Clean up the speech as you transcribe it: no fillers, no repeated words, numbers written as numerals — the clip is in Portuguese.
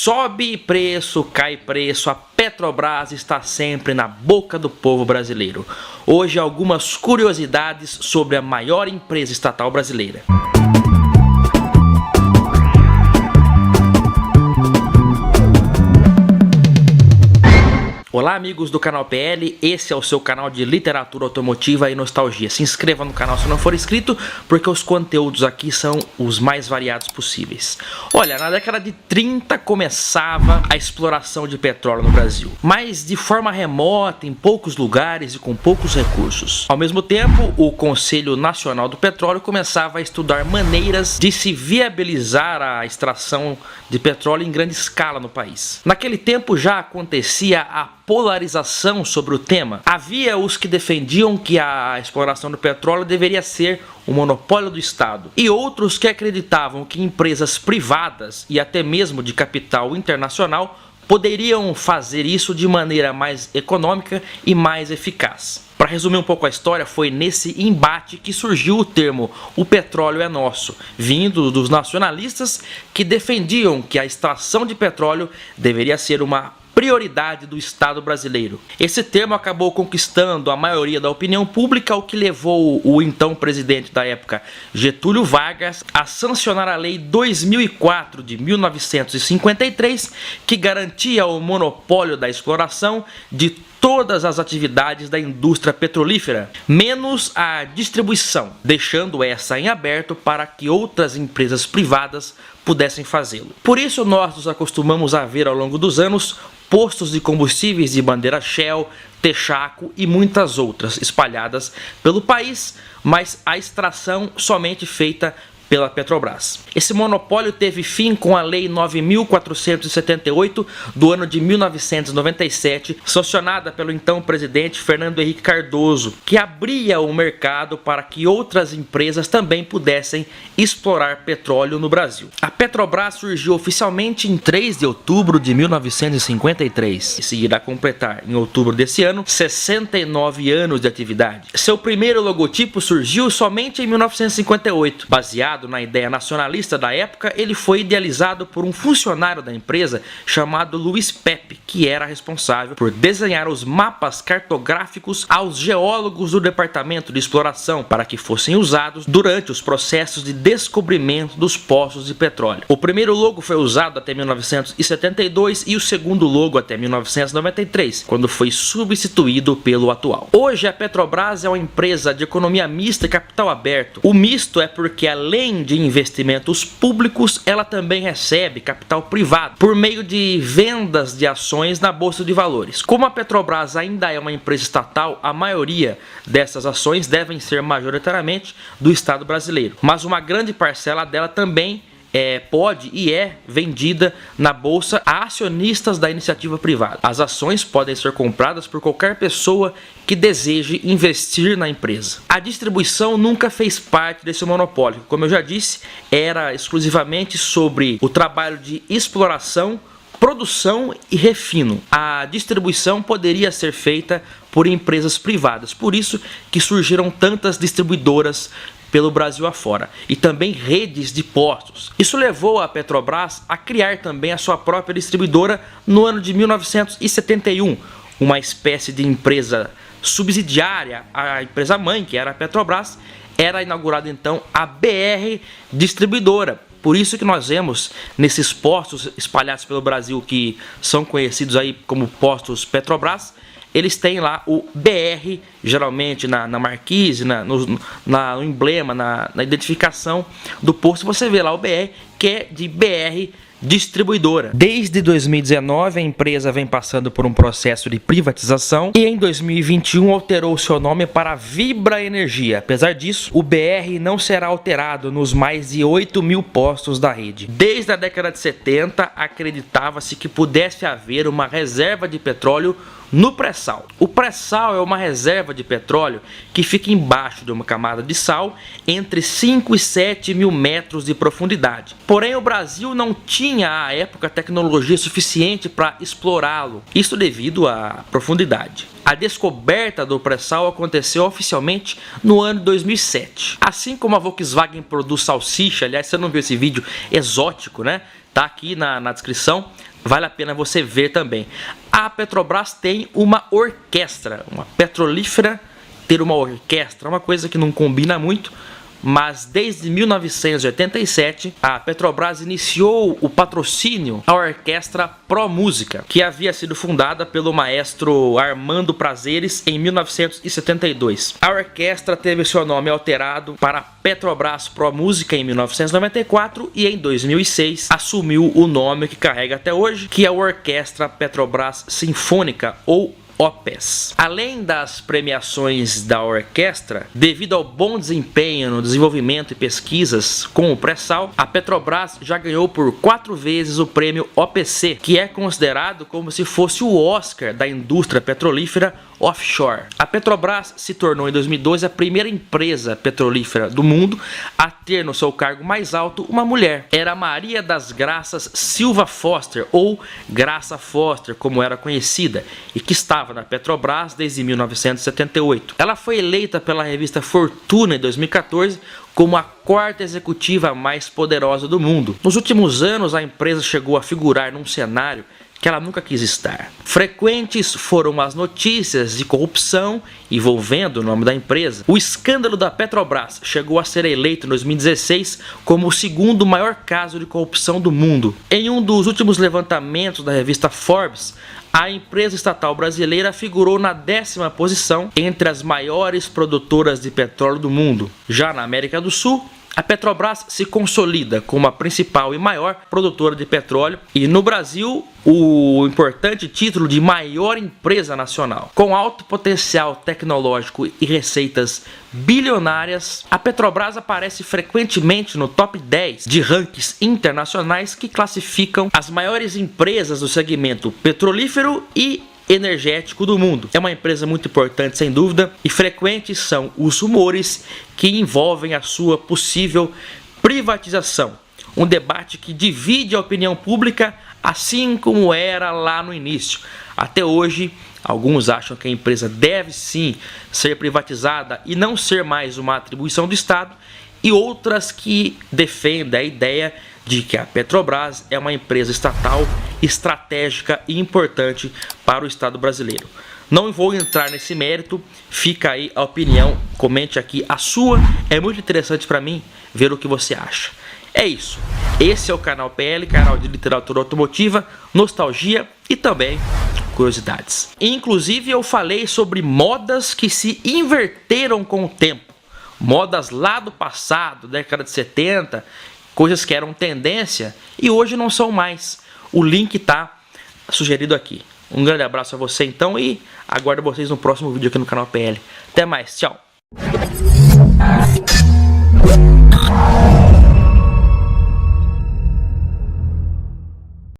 Sobe preço, cai preço, a Petrobras está sempre na boca do povo brasileiro. Hoje algumas curiosidades sobre a maior empresa estatal brasileira. Olá amigos do canal PL, esse é o seu canal de literatura automotiva e nostalgia. Se inscreva no canal se não for inscrito, porque os conteúdos aqui são os mais variados possíveis. Olha, na década de 30 começava a exploração de petróleo no Brasil, mas de forma remota, em poucos lugares e com poucos recursos. Ao mesmo tempo, o Conselho Nacional do Petróleo começava a estudar maneiras de se viabilizar a extração de petróleo em grande escala no país. Naquele tempo já acontecia a polarização sobre o tema. Havia os que defendiam que a exploração do petróleo deveria ser o monopólio do Estado, e outros que acreditavam que empresas privadas e até mesmo de capital internacional poderiam fazer isso de maneira mais econômica e mais eficaz. Para resumir um pouco a história, foi nesse embate que surgiu o termo "o petróleo é nosso", vindo dos nacionalistas que defendiam que a extração de petróleo deveria ser uma prioridade do Estado brasileiro. Esse termo acabou conquistando a maioria da opinião pública, o que levou o então presidente da época, Getúlio Vargas, a sancionar a Lei 2004 de 1953, que garantia o monopólio da exploração de todas as atividades da indústria petrolífera, menos a distribuição, deixando essa em aberto para que outras empresas privadas pudessem fazê-lo. Por isso nós nos acostumamos a ver ao longo dos anos postos de combustíveis de bandeira Shell, Texaco e muitas outras espalhadas pelo país, mas a extração somente feita pela Petrobras. Esse monopólio teve fim com a Lei 9.478 do ano de 1997, sancionada pelo então presidente Fernando Henrique Cardoso, que abria o mercado para que outras empresas também pudessem explorar petróleo no Brasil. A Petrobras surgiu oficialmente em 3 de outubro de 1953 e seguirá completar em outubro desse ano 69 anos de atividade. Seu primeiro logotipo surgiu somente em 1958, baseado na ideia nacionalista da época. Ele foi idealizado por um funcionário da empresa chamado Luiz Pepe, que era responsável por desenhar os mapas cartográficos aos geólogos do departamento de exploração para que fossem usados durante os processos de descobrimento dos poços de petróleo. O primeiro logo foi usado até 1972 e o segundo logo até 1993, quando foi substituído pelo atual. Hoje a Petrobras é uma empresa de economia mista e capital aberto. O misto é porque, além de investimentos públicos, ela também recebe capital privado por meio de vendas de ações na Bolsa de Valores. Como a Petrobras ainda é uma empresa estatal, a maioria dessas ações devem ser majoritariamente do Estado brasileiro, mas uma grande parcela dela também pode e é vendida na bolsa a acionistas da iniciativa privada. As ações podem ser compradas por qualquer pessoa que deseje investir na empresa. A distribuição nunca fez parte desse monopólio. Como eu já disse, era exclusivamente sobre o trabalho de exploração, produção e refino. A distribuição poderia ser feita por empresas privadas, por isso que surgiram tantas distribuidoras pelo Brasil afora, e também redes de postos. Isso levou a Petrobras a criar também a sua própria distribuidora no ano de 1971, uma espécie de empresa subsidiária à empresa mãe, que era a Petrobras. Era inaugurada então a BR Distribuidora. Por isso que nós vemos nesses postos espalhados pelo Brasil, que são conhecidos aí como postos Petrobras, eles têm lá o BR, geralmente na marquise, no emblema, na identificação do posto, você vê lá o BR, que é de BR Distribuidora. Desde 2019 a empresa vem passando por um processo de privatização e em 2021 alterou seu nome para Vibra Energia. Apesar disso, o BR não será alterado nos mais de 8.000 postos da rede. Desde a década de 70 acreditava-se que pudesse haver uma reserva de petróleo no pré-sal. O pré-sal é uma reserva de petróleo que fica embaixo de uma camada de sal entre 5 e 7 mil metros de profundidade. Porém, o Brasil não tinha à época tecnologia suficiente para explorá-lo, isso devido à profundidade. A descoberta do pré-sal aconteceu oficialmente no ano de 2007. Assim como a Volkswagen produz salsicha, aliás, você não viu esse vídeo exótico, né? tá aqui na descrição, vale a pena você ver também. A Petrobras tem uma orquestra, uma petrolífera ter uma orquestra, uma coisa que não combina muito, mas desde 1987 a Petrobras iniciou o patrocínio à Orquestra Pro Música, que havia sido fundada pelo maestro Armando Prazeres em 1972. A orquestra teve seu nome alterado para Petrobras Pro Música em 1994 e em 2006 assumiu o nome que carrega até hoje, que é a Orquestra Petrobras Sinfônica, ou OPES. Além das premiações da orquestra, devido ao bom desempenho no desenvolvimento e pesquisas com o pré-sal, a Petrobras já ganhou por 4 vezes o prêmio OPC, que é considerado como se fosse o Oscar da indústria petrolífera offshore. A Petrobras se tornou em 2012 a primeira empresa petrolífera do mundo a ter no seu cargo mais alto uma mulher. Era Maria das Graças Silva Foster, ou Graça Foster, como era conhecida, e que estava na Petrobras desde 1978. Ela foi eleita pela revista Fortuna em 2014 como a 4ª executiva mais poderosa do mundo. Nos últimos anos, a empresa chegou a figurar num cenário que ela nunca quis estar. Frequentes foram as notícias de corrupção envolvendo o nome da empresa. O escândalo da Petrobras chegou a ser eleito em 2016 como o 2º maior caso de corrupção do mundo. Em um dos últimos levantamentos da revista Forbes, a empresa estatal brasileira figurou na 10ª posição entre as maiores produtoras de petróleo do mundo. Já na América do Sul, a Petrobras se consolida como a principal e maior produtora de petróleo, e no Brasil o importante título de maior empresa nacional. Com alto potencial tecnológico e receitas bilionárias, a Petrobras aparece frequentemente no top 10 de rankings internacionais que classificam as maiores empresas do segmento petrolífero e energético do mundo. É uma empresa muito importante, sem dúvida, e frequentes são os rumores que envolvem a sua possível privatização. Um debate que divide a opinião pública, assim como era lá no início. Até hoje, alguns acham que a empresa deve sim ser privatizada e não ser mais uma atribuição do Estado, e outras que defendem a ideia de que a Petrobras é uma empresa estatal estratégica e importante para o Estado brasileiro. Não vou entrar nesse mérito, fica aí a opinião, comente aqui a sua, é muito interessante para mim ver o que você acha. É isso, esse é o canal PL, canal de literatura automotiva, nostalgia e também curiosidades. Inclusive eu falei sobre modas que se inverteram com o tempo, modas lá do passado, década de 70, coisas que eram tendência e hoje não são mais. O link está sugerido aqui. Um grande abraço a você então e aguardo vocês no próximo vídeo aqui no canal PL. Até mais, tchau!